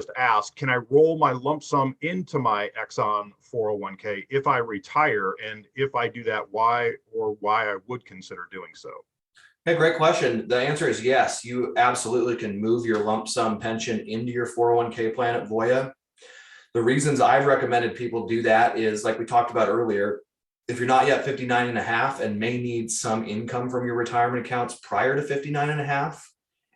just asked, can I roll my lump sum into my Exxon 401k if I retire? And if I do that, why I would consider doing so? Hey, great question. The answer is yes. You absolutely can move your lump sum pension into your 401k plan at Voya. The reasons I've recommended people do that is, like we talked about earlier, if you're not yet 59 and a half and may need some income from your retirement accounts prior to 59 and a half,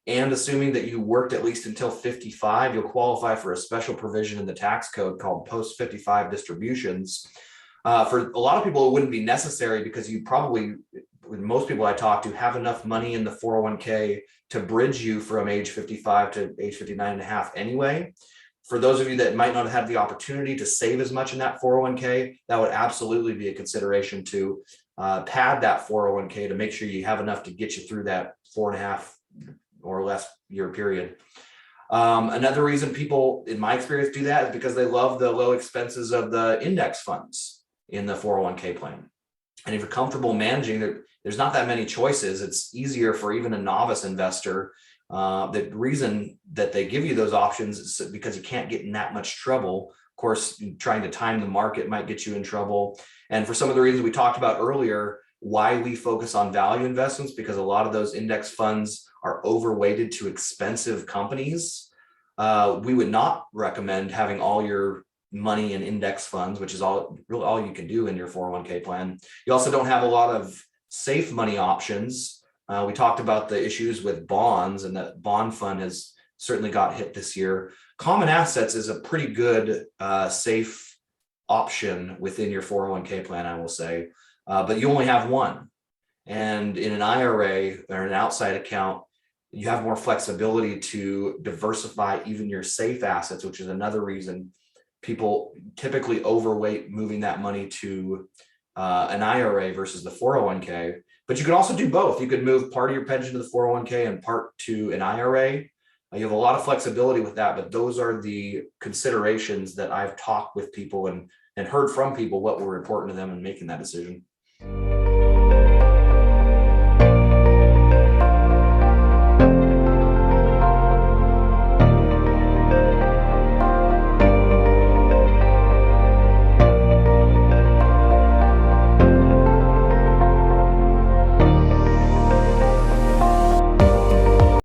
and assuming that you worked at least until 55, you'll qualify for a special provision in the tax code called post 55 distributions. For a lot of people, it wouldn't be necessary because you probably, with most people I talk to, have enough money in the 401k to bridge you from age 55 to age 59 and a half anyway. For those of you that might not have the opportunity to save as much in that 401k, that would absolutely be a consideration to pad that 401k to make sure you have enough to get you through that 4.5 or less year period. Another reason people, in my experience, do that is because they love the low expenses of the index funds in the 401k plan. And if you're comfortable managing, there's not that many choices. It's easier for even a novice investor. The reason that they give you those options is because you can't get in that much trouble. Of course, trying to time the market might get you in trouble. And for some of the reasons we talked about earlier, why we focus on value investments, because a lot of those index funds are overweighted to expensive companies. We would not recommend having all your money in index funds, which is all you can do in your 401k plan. You also don't have a lot of safe money options. We talked about the issues with bonds, and that bond fund has certainly got hit this year. Common assets is a pretty good safe option within your 401k plan, I will say, but you only have one. And in an IRA or an outside account, you have more flexibility to diversify even your safe assets, which is another reason people typically overweight moving that money to an IRA versus the 401k. But you can also do both. You could move part of your pension to the 401k and part to an IRA. You have a lot of flexibility with that, but those are the considerations that I've talked with people and heard from people what were important to them in making that decision.